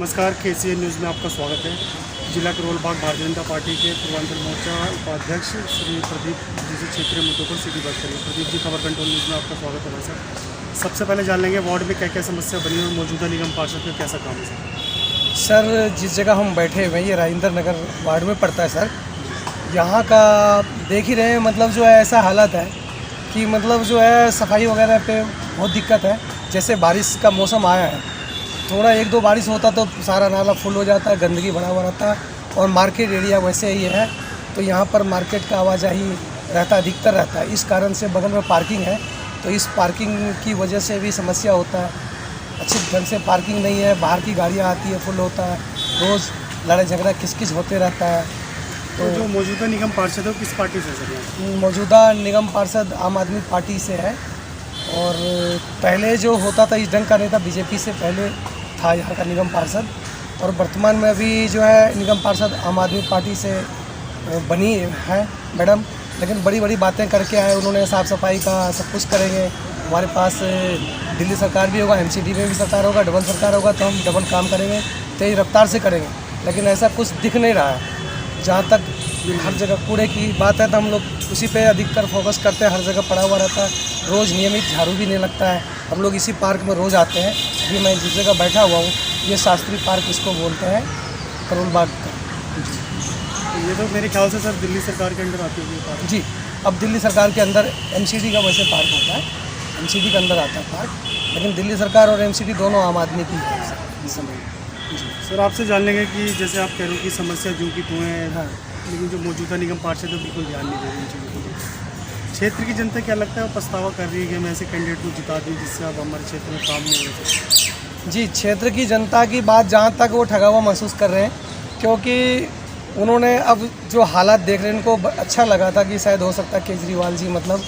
नमस्कार, KCN news में आपका स्वागत है। जिला करोल बाग भारतीय जनता पार्टी के पूर्वांचल मोर्चा उपाध्यक्ष श्री प्रदीप जी से क्षेत्रीय मुद्दों पर सीधी बात करेंगे। प्रदीप जी, खबर कंट्रोल न्यूज़ में आपका स्वागत है। सर, सबसे पहले जान लेंगे वार्ड में क्या क्या समस्या बनी और मौजूदा निगम पार्षद का कैसा काम है सर। जिस जगह हम बैठे हुए हैं ये राजेंद्र नगर वार्ड में पड़ता है सर। यहाँ का देख ही रहे हैं, मतलब जो है ऐसा हालत है कि मतलब जो है सफाई वगैरह पे बहुत दिक्कत है। जैसे बारिश का मौसम आया है, थोड़ा एक दो बारिश होता तो सारा नाला फुल हो जाता है, गंदगी भरा हुआ रहता है। और मार्केट एरिया वैसे ही है, तो यहाँ पर मार्केट का आवाजाही रहता अधिकतर रहता है। इस कारण से बगल में पार्किंग है, तो इस पार्किंग की वजह से भी समस्या होता है। अच्छी ढंग से पार्किंग नहीं है, बाहर की गाड़ियाँ आती है, फुल होता है, रोज़ लड़ाई झगड़ा किस होते रहता है। तो जो मौजूदा निगम पार्षद है वो किस पार्टी से सर? मौजूदा निगम पार्षद आम आदमी पार्टी से है, और पहले जो होता था इस ढंग का नहीं था, बीजेपी से पहले था यहाँ का निगम पार्षद। और वर्तमान में अभी जो है निगम पार्षद आम आदमी पार्टी से बनी है मैडम, लेकिन बड़ी बड़ी बातें करके आए उन्होंने। साफ़ सफाई का सब कुछ करेंगे, हमारे पास दिल्ली सरकार भी होगा, MCD में भी सरकार होगा, डबल सरकार होगा, तो हम डबल काम करेंगे, तेज़ रफ्तार से करेंगे। लेकिन ऐसा कुछ दिख नहीं रहा है। जहाँ तक हर जगह कूड़े की बात है तो हम लोग उसी पे अधिकतर फोकस करते हैं। हर जगह पड़ा हुआ रहता है, रोज़ नियमित झाड़ू भी नहीं लगता है। हम लोग इसी पार्क में रोज़ आते हैं। अभी मैं जिस जगह बैठा हुआ हूँ ये शास्त्री पार्क इसको बोलते हैं, करोल बाग का। ये तो मेरे ख्याल से सर दिल्ली सरकार के अंडर आती है पार्क। जी, अब दिल्ली सरकार के अंदर MCD का वैसे पार्क होता है, MCD के अंदर आता है पार्क, लेकिन दिल्ली सरकार और MCD दोनों आम आदमी की है इस समय। सर, आपसे जान लेंगे कि जैसे आप कह रहे हो कि समस्या जो कि तो है, हाँ, लेकिन जो मौजूदा निगम पार्षद है बिल्कुल ध्यान नहीं दे रही इन चीज़ों को। क्षेत्र की जनता क्या लगता है पछतावा कर रही है कि हम ऐसे कैंडिडेट को जिता दें जिससे अब हमारे क्षेत्र में काम नहीं होता? जी, क्षेत्र की जनता की बात जहाँ तक वो ठगा हुआ महसूस कर रहे हैं, क्योंकि उन्होंने अब जो हालात देख रहे हैं उनको अच्छा लगा था कि शायद हो सकता है केजरीवाल जी मतलब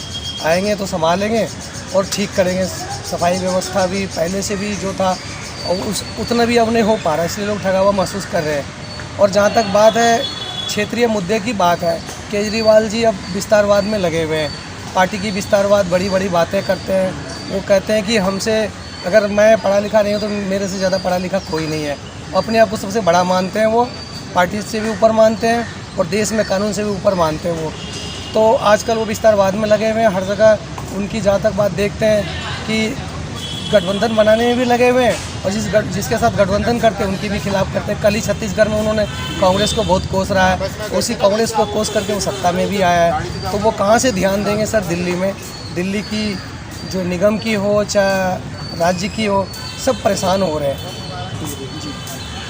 आएंगे तो संभालेंगे और ठीक करेंगे। सफाई व्यवस्था भी पहले से भी जो था और उतना भी अब नहीं हो पा रहा, इसलिए लोग ठगा हुआ महसूस कर रहे हैं। और जहाँ तक बात है क्षेत्रीय मुद्दे की बात है, केजरीवाल जी अब विस्तारवाद में लगे हुए हैं। पार्टी की विस्तारवाद बड़ी बड़ी बातें करते हैं। वो कहते हैं कि हमसे अगर मैं पढ़ा लिखा नहीं हूँ तो मेरे से ज़्यादा पढ़ा लिखा कोई नहीं है। अपने आप को सबसे बड़ा मानते हैं, वो पार्टी से भी ऊपर मानते हैं और देश में कानून से भी ऊपर मानते हैं वो। तो आजकल वो विस्तारवाद में लगे हुए हैं। हर जगह उनकी जहाँ तक बात देखते हैं कि गठबंधन बनाने में भी लगे हुए हैं, और जिसके साथ गठबंधन करते हैं उनके भी खिलाफ करते हैं। कल ही छत्तीसगढ़ में उन्होंने कांग्रेस को बहुत कोस रहा है, उसी कांग्रेस को कोस करके वो सत्ता में भी आया है। तो वो कहाँ से ध्यान देंगे सर? दिल्ली में, दिल्ली की जो निगम की हो चाहे राज्य की हो, सब परेशान हो रहे हैं। जी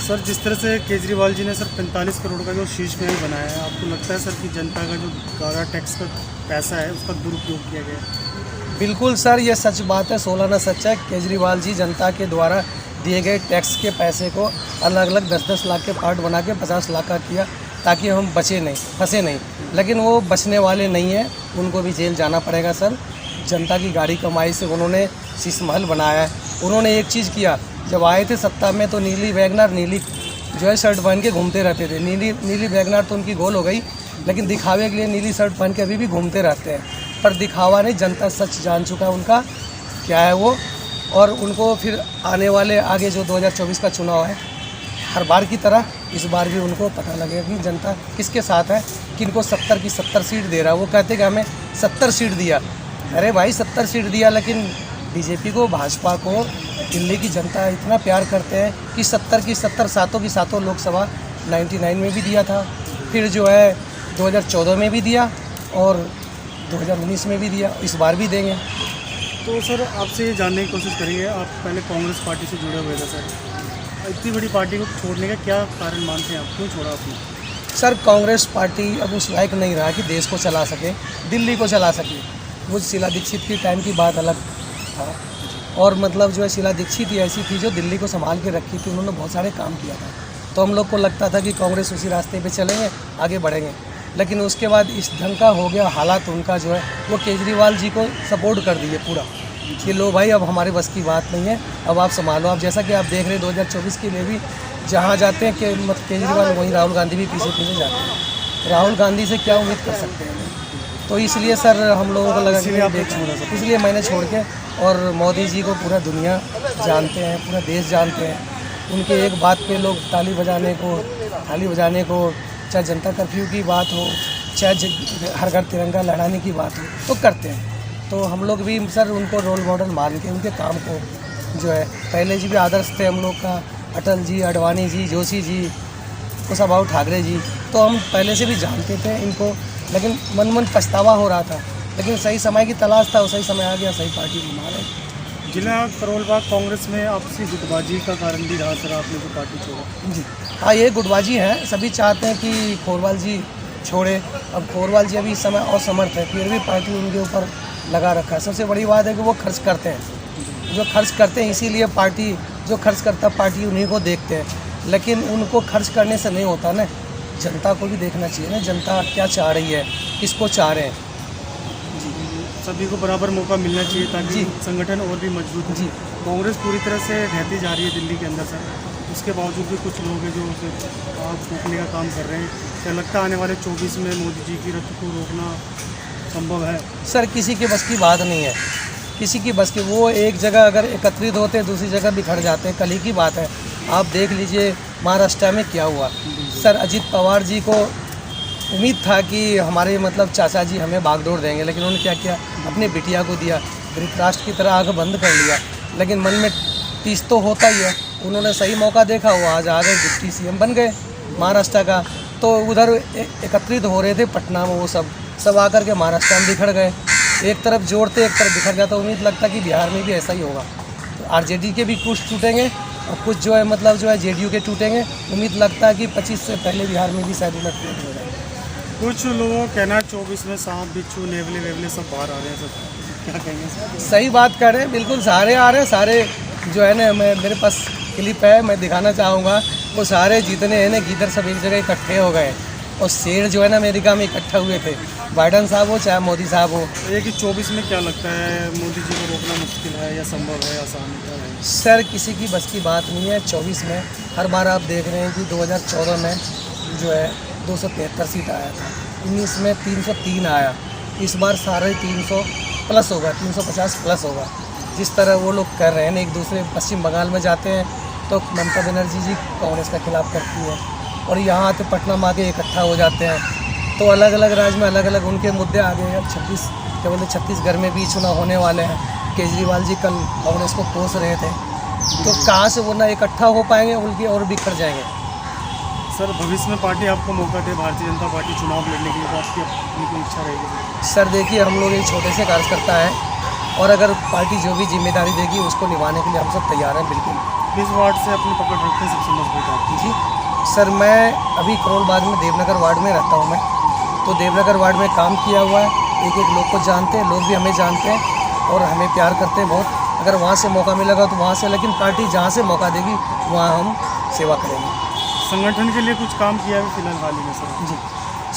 सर, जिस तरह से केजरीवाल जी ने सर 45 करोड़ का जो शीश महल बनाया है, आपको लगता है सर कि जनता का जो गारा टैक्स का पैसा है उसका दुरुपयोग किया गया? बिल्कुल सर, ये सच बात है, 16 ना सच है। केजरीवाल जी जनता के द्वारा दिए गए टैक्स के पैसे को अलग अलग 10-10 लाख के पार्ट बना के 50 लाख का किया, ताकि हम बचे नहीं, फंसे नहीं। लेकिन वो बचने वाले नहीं हैं, उनको भी जेल जाना पड़ेगा सर। जनता की गाड़ी कमाई से उन्होंने शीश महल बनाया है। उन्होंने एक चीज़ किया, जब आए थे सत्ता में तो नीली वैगनर, नीली जो है शर्ट पहन के घूमते रहते थे। नीली वैगनर तो उनकी गोल हो गई, लेकिन दिखावे के लिए नीली शर्ट पहन के अभी भी घूमते रहते हैं। पर दिखावा नहीं, जनता सच जान चुका है उनका क्या है वो। और उनको फिर आने वाले आगे जो 2024 का चुनाव है, हर बार की तरह इस बार भी उनको पता लगेगा कि जनता किसके साथ है, किनको 70 की 70 सीट दे रहा है। वो कहते कि हमें 70 सीट दिया। अरे भाई, 70 सीट दिया, लेकिन बीजेपी को, भाजपा को दिल्ली की जनता इतना प्यार करते हैं कि 70 की 70 सातों की सातों लोकसभा 99 में भी दिया था, फिर जो है 2014 में भी दिया और 2019 में भी दिया, इस बार भी देंगे। तो सर, आपसे ये जानने की कोशिश करेंगे, आप पहले कांग्रेस पार्टी से जुड़े हुए थे सर, इतनी बड़ी पार्टी को छोड़ने का क्या कारण मानते हैं आप? क्यों छोड़ा आपने? सर, कांग्रेस पार्टी अब उस लायक नहीं रहा कि देश को चला सके, दिल्ली को चला सके। वो शीला दीक्षित की टाइम की बात अलग था, और मतलब जो है शीला दीक्षित ही ऐसी थी जो दिल्ली को संभाल के रखी थी, उन्होंने बहुत सारे काम किया था। तो हम लोग को लगता था कि कांग्रेस उसी रास्ते पे चलेंगे, आगे बढ़ेंगे। लेकिन उसके बाद इस ढंग का हो गया हालात उनका, जो है वो केजरीवाल जी को सपोर्ट कर दिए पूरा कि लो भाई, अब हमारे बस की बात नहीं है, अब आप संभालो। अब जैसा कि आप देख रहे हैं 2024 के लिए भी जहाँ जाते हैं कि मत केजरीवाल, वहीं राहुल गांधी भी पीछे पीछे जाते हैं। राहुल गांधी से क्या उम्मीद कर सकते हैं? तो इसलिए सर हम लोगों को लगा कि इसलिए मैंने छोड़ के, और मोदी जी को पूरा दुनिया जानते हैं, पूरा देश जानते हैं, उनके एक बात पे लोग ताली बजाने को, चाहे जनता कर्फ्यू की बात हो, चाहे हर घर तिरंगा लहराने की बात हो, तो करते हैं। तो हम लोग भी सर उनको रोल मॉडल मान के उनके काम को जो है, पहले जी भी आदर्श थे हम लोग का, अटल जी, अडवाणी जी, जोशी जी, कुशाभाऊ ठाकरे जी, तो हम पहले से भी जानते थे इनको, लेकिन मन पछतावा हो रहा था, लेकिन सही समय की तलाश था, सही समय आ गया, सही पार्टी घुमा रहे। जिला करोल बाग कांग्रेस में आपसी गुटबाजी का कारण भी रहा सर, आपने जो पार्टी छोड़ा। जी हाँ, ये गुटबाजी है। सभी चाहते हैं कि खोरवाल जी छोड़े। अब खोरवाल जी अभी इस समय असमर्थ है, फिर भी पार्टी उनके ऊपर लगा रखा है। सबसे बड़ी बात है कि वो खर्च करते हैं, जो खर्च करते हैं, इसीलिए पार्टी जो खर्च करता पार्टी उन्हीं को देखते हैं। लेकिन उनको खर्च करने से नहीं होता ना, जनता को भी देखना चाहिए ना, जनता क्या चाह रही है, किसको चाह रहे हैं। सभी को बराबर मौका मिलना चाहिए ताकि संगठन और भी मजबूत हो। जी कांग्रेस पूरी तरह से ढहती जा रही है दिल्ली के अंदर सर, उसके बावजूद भी कुछ लोग हैं जो उसे रोकने का काम कर रहे हैं। क्या लगता है आने वाले 24 में मोदी जी की रथ को रोकना संभव है? सर, किसी के बस की बात नहीं है, किसी की बस की। वो एक जगह अगर एकत्रित होते हैं, दूसरी जगह बिखर जाते हैं, कल ही की बात है। आप देख लीजिए महाराष्ट्र में क्या हुआ। सर, अजित पवार जी को उम्मीद था कि हमारे मतलब चाचा जी हमें बागडोर देंगे, लेकिन उन्होंने क्या किया, अपने बिटिया को दिया, धृतराष्ट्र की तरह आग बंद कर लिया। लेकिन मन में टीस तो होता ही है, उन्होंने सही मौका देखा, वो आज आ गए, डिप्टी सीएम बन गए महाराष्ट्र का। तो उधर एकत्रित हो रहे थे पटना में, वो सब आकर के महाराष्ट्र में बिखर गए। एक तरफ जोड़ते, एक तरफ बिखर जाता। उम्मीद लगता कि बिहार में भी ऐसा ही होगा। तो आरजेडी के भी कुछ टूटेंगे और कुछ जो है मतलब जो है जेडीयू के टूटेंगे। उम्मीद लगता है कि 25 से पहले बिहार में भी शायद उलट पुलट हो जाए। कुछ लोगों का कहना है 24 में सांप बिच्छू नेवले वेवले सब बाहर आ रहे हैं सर, क्या कहेंगे सर? सही बात कर रहे हैं, बिल्कुल सारे आ रहे हैं। सारे जो है ना, मेरे पास क्लिप है, मैं दिखाना चाहूँगा। वो सारे जितने हैं ना गीदड़ सब एक जगह इकट्ठे हो गए, और शेर जो है ना अमेरिका में इकट्ठा हुए थे। बाइडन साहब हो चाहे मोदी साहब हो। ये कि 24 में क्या लगता है, मोदी जी को रोकना मुश्किल है या संभव है, आसान है? सर, किसी की बस की बात नहीं है। 24 में हर बार आप देख रहे हैं कि 2014 में जो है 273 सीट आया था, 19 में 303 आया, इस बार सारे 300 प्लस होगा, 350 प्लस होगा। जिस तरह वो लोग कर रहे हैं ना, एक दूसरे पश्चिम बंगाल में जाते हैं तो ममता बनर्जी जी कांग्रेस का खिलाफ करती है, और यहाँ आते पटना में आके इकट्ठा हो जाते हैं। तो अलग अलग राज्य में अलग अलग उनके मुद्दे आ गए। अब 26 क्या बोलते, छत्तीसगढ़ में भी चुनाव होने वाले हैं। केजरीवाल जी कल कांग्रेस को कोस रहे थे, तो कहाँ से वो ना इकट्ठा हो पाएंगे, उनके और बिखर जाएंगे। सर, भविष्य में पार्टी आपको मौका दे, भारतीय जनता पार्टी चुनाव लड़ने के लिए, तो आपकी अपनी कोई इच्छा रहेगी? सर देखिए, हम लोग एक छोटे से कार्यकर्ता हैं, और अगर पार्टी जो भी जिम्मेदारी देगी उसको निभाने के लिए हम सब तैयार हैं। बिल्कुल। किस वार्ड से अपनी पकड़ रखते हैं सबसे मजबूत आपकी? जी सर, मैं अभी करोल बाग में देवनगर वार्ड में रहता हूँ मैं, तो देवनगर वार्ड में काम किया हुआ है। एक एक लोग को जानते हैं, लोग भी हमें जानते हैं और हमें प्यार करते हैं बहुत। अगर वहाँ से मौका मिलेगा तो वहाँ से, लेकिन पार्टी जहाँ से मौका देगी वहाँ हम सेवा करेंगे। संगठन के लिए कुछ काम किया है फिलहाल हाल ही में सर? जी,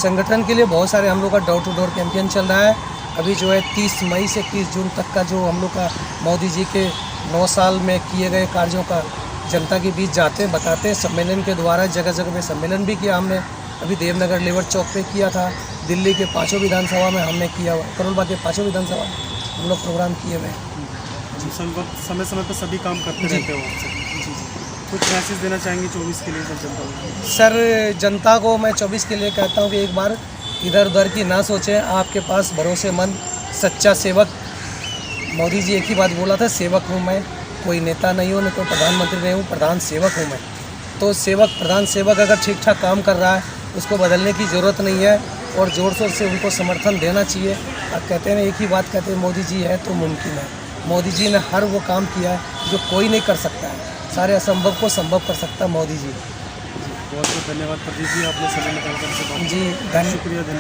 संगठन के लिए बहुत सारे हम लोग का डोर टू डोर कैंपेन चल रहा है। अभी जो है 30 मई से 30 जून तक का जो हम लोग का मोदी जी के 9 साल में किए गए कार्यों का जनता के बीच जाते हैं, बताते हैं। सम्मेलन के द्वारा जगह जगह में सम्मेलन भी किया हमने। अभी देवनगर लेबर चौक पे किया था, दिल्ली के 5 विधानसभा में हमने किया हुआ, करोल बाग के 5 विधानसभा हम लोग प्रोग्राम किए हुए हैं। समय समय पर सभी काम करते रहते हो आपसे। जी। कुछ मैसेज देना चाहेंगे 24 के लिए सर जनता को? सर, जनता को मैं 24 के लिए कहता हूँ कि एक बार इधर उधर की ना सोचें। आपके पास भरोसेमंद सच्चा सेवक, मोदी जी एक ही बात बोला था, सेवक हूँ मैं, कोई नेता नहीं हूँ, न कोई प्रधानमंत्री नहीं हूँ, प्रधान सेवक हूँ मैं। तो सेवक, प्रधान सेवक अगर ठीक ठाक काम कर रहा है, उसको बदलने की ज़रूरत नहीं है, और ज़ोर शोर से उनको समर्थन देना चाहिए। अब कहते हैं, एक ही बात कहते हैं, मोदी जी है तो मुमकिन है। मोदी जी ने हर वो काम किया है जो कोई नहीं कर सकता है। सारे असंभव को संभव कर सकता है मोदी जी। बहुत बहुत धन्यवाद प्रदीप जी, आपने समय निकाल कर जी, शुक्रिया।